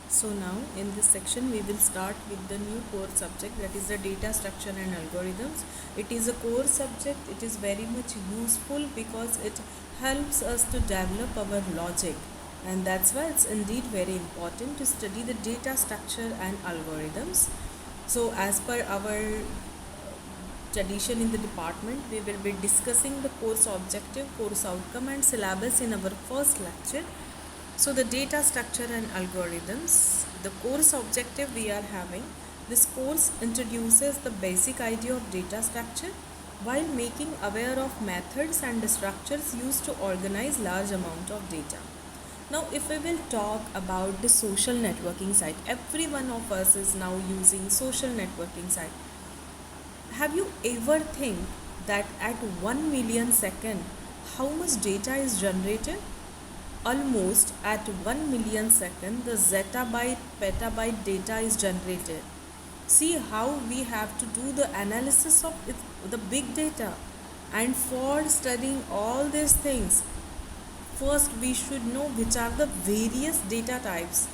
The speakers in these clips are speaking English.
So now in this section we will start with the new core subject, that is the data structure and algorithms. It is a core subject. It is very much useful because it helps us to develop our logic, and that's why it's indeed very important to study the data structure and algorithms. So as per our tradition in the department, we will be discussing the course objective, course outcome and syllabus in our first lecture. So the data structure and algorithms, the course objective we are having, this course introduces the basic idea of data structure while making aware of methods and the structures used to organize large amount of data. Now if we will talk about the social networking site, every one of us is now using social networking site. Have you ever think that at 1 million second how much data is generated? Almost at 1 million second the zettabyte petabyte data is generated. See how we have to do the analysis of the big data, and for studying all these things, first we should know which are the various data types,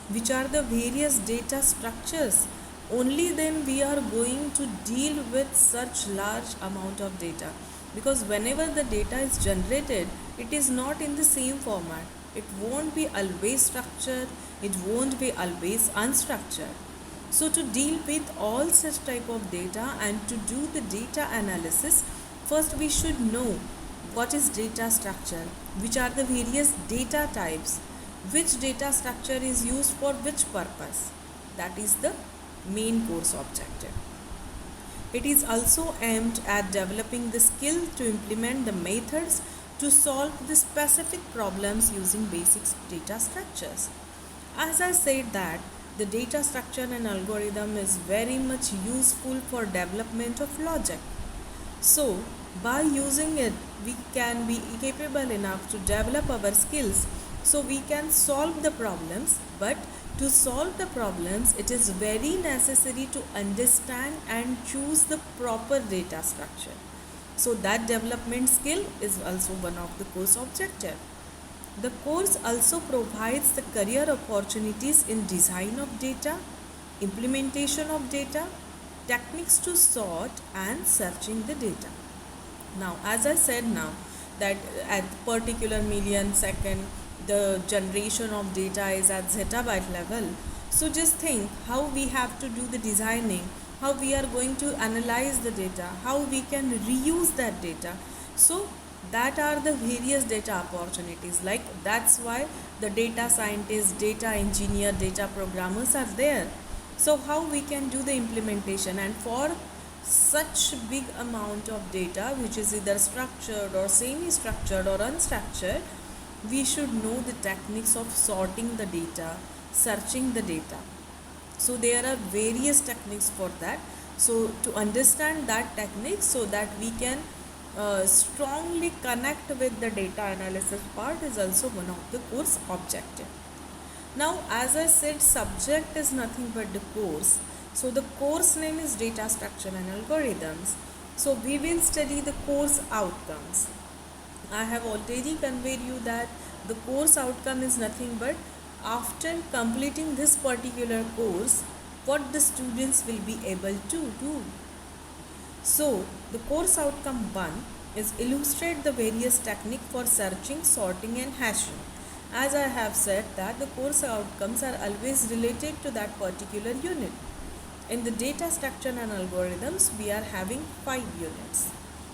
which are the various data structures. Only then we are going to deal with such large amount of data, because whenever the data is generated, it is not in the same format. It won't be always structured, it won't be always unstructured. So to deal with all such type of data and to do the data analysis, first we should know what is data structure, which are the various data types, which data structure is used for which purpose. That is the main course objective. It is also aimed at developing the skill to implement the methods to solve the specific problems using basic data structures. As I said that the data structure and algorithm is very much useful for development of logic. So by using it, we can be capable enough to develop our skills so we can solve the problems. But to solve the problems, it is very necessary to understand and choose the proper data structure. So that development skill is also one of the course objective. The course also provides the career opportunities in design of data, implementation of data, techniques to sort and searching the data. Now as I said now, that at particular million second the generation of data is at zettabyte level. So just think how we have to do the designing, how we are going to analyze the data, how we can reuse that data. So that are the various data opportunities. Like that's why the data scientists, data engineer, data programmers are there. So how we can do the implementation, and for such big amount of data which is either structured or semi structured or unstructured, we should know the techniques of sorting the data, searching the data. So there are various techniques for that. So to understand that technique, so that we can strongly connect with the data analysis part, is also one of the course objective. Now as I said, subject is nothing but the course. So the course name is data structure and algorithms. So we will study the course outcomes. I have already conveyed you that the course outcome is nothing but after completing this particular course, what the students will be able to do. So the course outcome 1 is illustrate the various technique for searching, sorting and hashing. As I have said that the course outcomes are always related to that particular unit. In the data structure and algorithms, we are having 5 units.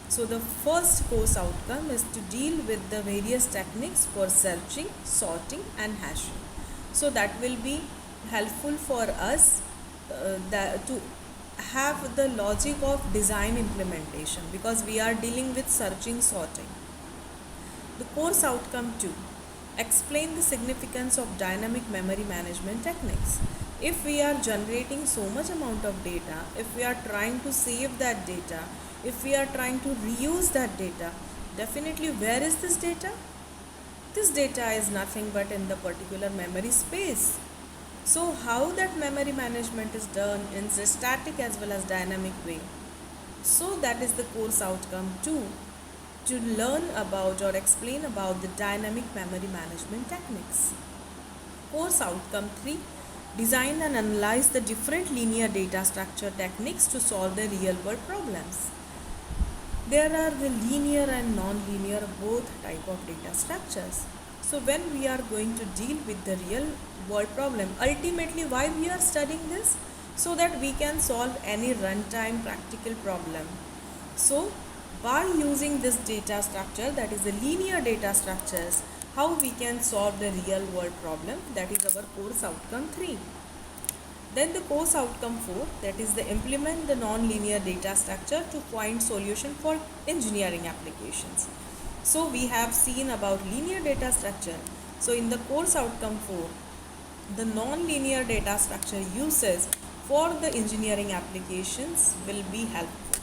So the first course outcome is to deal with the various techniques for searching, sorting and hashing. So that will be helpful for us to have the logic of design implementation, because we are dealing with searching, sorting. The course outcome 2, explain the significance of dynamic memory management techniques. If we are generating so much amount of data, if we are trying to save that data, if we are trying to reuse that data, definitely where is this data? This data is nothing but in the particular memory space. So how that memory management is done in the static as well as dynamic way. So that is the course outcome 2, to learn about or explain about the dynamic memory management techniques. Course outcome 3, design and analyze the different linear data structure techniques to solve the real world problems. There are the linear and non-linear both type of data structures. So when we are going to deal with the real world problem, ultimately why we are studying this? So that we can solve any runtime practical problem. So by using this data structure, that is the linear data structures, how we can solve the real world problem, that is our course outcome 3. Then the course outcome 4, that is the implement the non-linear data structure to find solution for engineering applications. So we have seen about linear data structure. So in the course outcome 4, the non-linear data structure uses for the engineering applications will be helpful.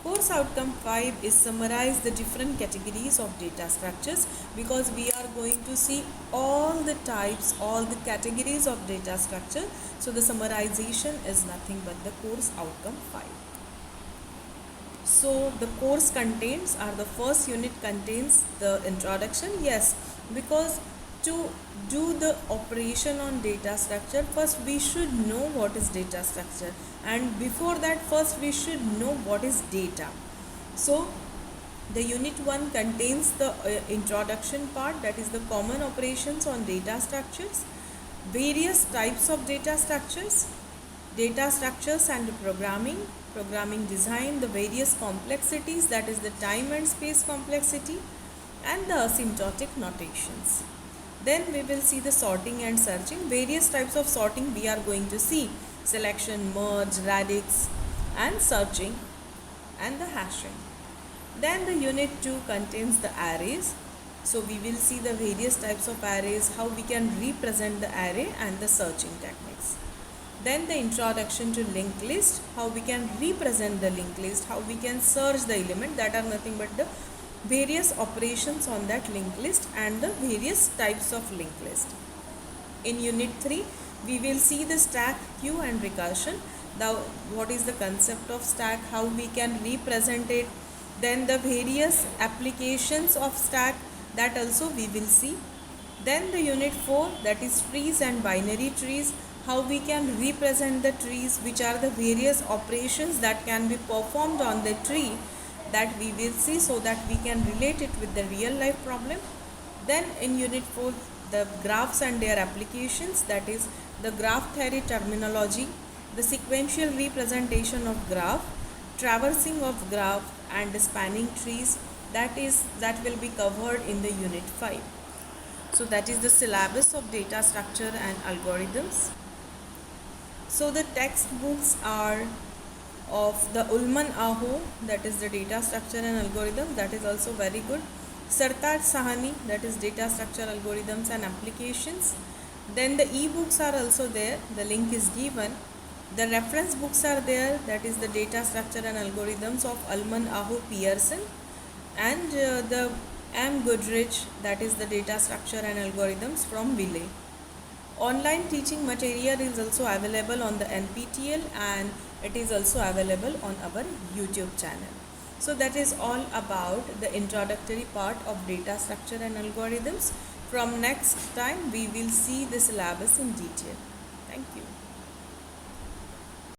Course outcome 5 is summarize the different categories of data structures, because we are going to see all the types, all the categories of data structure. So the summarization is nothing but the course outcome 5. So the course contents are, the first unit contains the introduction. Yes, because to do the operation on data structure, first we should know what is data structure, and before that first we should know what is data. So the unit 1 contains the introduction part, that is the common operations on data structures, various types of data structures and programming design, the various complexities, that is the time and space complexity, and the asymptotic notations. Then we will see the sorting and searching. Various types of sorting we are going to see: selection, merge, radix, and searching, and the hashing. Then the unit 2 contains the arrays. So we will see the various types of arrays, how we can represent the array, and the searching techniques. Then the introduction to linked list, how we can represent the linked list, how we can search the element, that are nothing but the various operations on that linked list and the various types of linked list. In unit 3, we will see the stack, queue, and recursion. Now, what is the concept of stack, how we can represent it, then the various applications of stack, that also we will see. Then the unit 4, that is trees and binary trees, how we can represent the trees, which are the various operations that can be performed on the tree, that we will see, so that we can relate it with the real life problem. Then in unit 4, the graphs and their applications, that is the graph theory terminology, the sequential representation of graph, traversing of graph, and spanning trees, that will be covered in the unit 5. So that is the syllabus of data structure and algorithms. So the textbooks are of the Ullman Aho, that is the data structure and algorithm, that is also very good. Sartaj Sahani, that is data structure, algorithms, and applications. Then the e-books are also there, the link is given. The reference books are there, that is the data structure and algorithms of Ullman Aho Pearson, and the M. Goodrich, that is the data structure and algorithms from Wiley. Online teaching material is also available on the NPTEL, and it is also available on our YouTube channel. So that is all about the introductory part of data structure and algorithms. From next time we will see the syllabus in detail. Thank you.